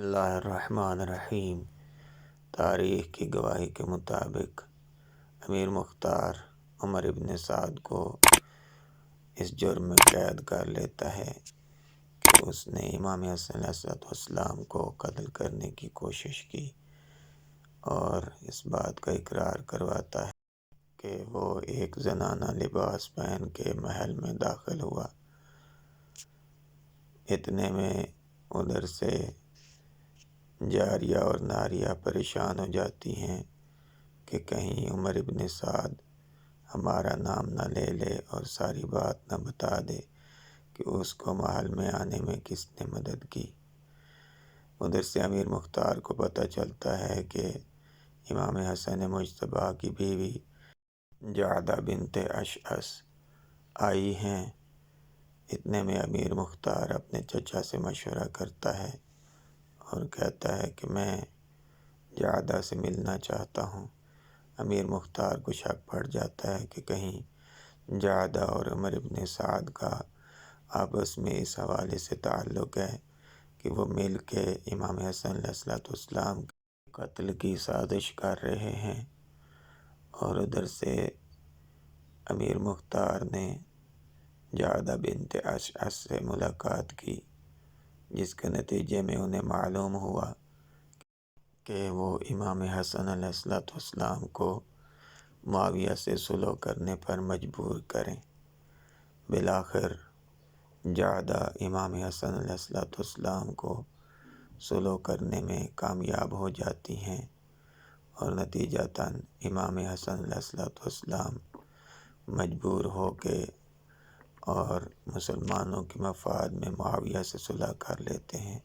اللہ الرحمن الرحیم۔ تاریخ کی گواہی کے مطابق امیر مختار عمر ابن سعد کو اس جرم میں قید کر لیتا ہے کہ اس نے امام حسن علیہ السلام کو قتل کرنے کی کوشش کی، اور اس بات کا اقرار کرواتا ہے کہ وہ ایک زنانہ لباس پہن کے محل میں داخل ہوا۔ اتنے میں ادھر سے جاریہ اور ناریہ پریشان ہو جاتی ہیں کہ کہیں عمر ابن سعد ہمارا نام نہ لے لے اور ساری بات نہ بتا دے کہ اس کو محل میں آنے میں کس نے مدد کی۔ ادھر سے امیر مختار کو پتہ چلتا ہے کہ امام حسن مجتبیٰ کی بیوی جعدہ بنت اشعث آئی ہیں۔ اتنے میں امیر مختار اپنے چچا سے مشورہ کرتا ہے اور کہتا ہے کہ میں جعدہ سے ملنا چاہتا ہوں۔ امیر مختار کو شک پڑ جاتا ہے کہ کہیں جعدہ اور عمر ابن سعد کا آپس میں اس حوالے سے تعلق ہے کہ وہ مل کے امام حسن علیہ السلام کے قتل کی سازش کر رہے ہیں۔ اور ادھر سے امیر مختار نے جعدہ بنت اشعث سے ملاقات کی، جس کے نتیجے میں انہیں معلوم ہوا کہ وہ امام حسن علیہ السلام کو معاویہ سے صلح کرنے پر مجبور کریں۔ بالآخر جعدہ امام حسن علیہ السلام کو صلح کرنے میں کامیاب ہو جاتی ہیں، اور نتیجتاً امام حسن علیہ السلام مجبور ہو کے اور مسلمانوں کے مفاد میں معاویہ سے صلح کر لیتے ہیں،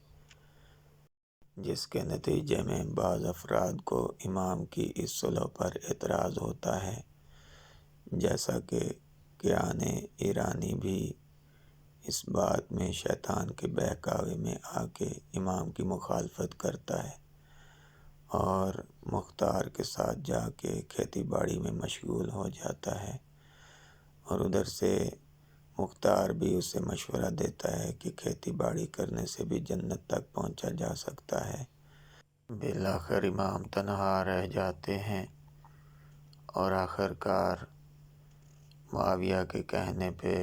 جس کے نتیجے میں بعض افراد کو امام کی اس صلح پر اعتراض ہوتا ہے، جیسا کہ کیان ایرانی بھی اس بات میں شیطان کے بہکاوے میں آ کے امام کی مخالفت کرتا ہے اور مختار کے ساتھ جا کے کھیتی باڑی میں مشغول ہو جاتا ہے، اور ادھر سے مختار بھی اسے مشورہ دیتا ہے کہ کھیتی باڑی کرنے سے بھی جنت تک پہنچا جا سکتا ہے۔ بالآخر امام تنہا رہ جاتے ہیں، اور آخرکار معاویہ کے کہنے پہ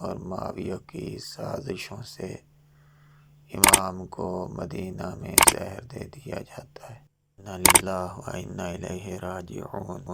اور معاویہ کی سازشوں سے امام کو مدینہ میں زہر دے دیا جاتا ہے۔ اِنَّا لِلَّهِ وَإِنَّا إِلَيْهِ رَاجِعُونَ۔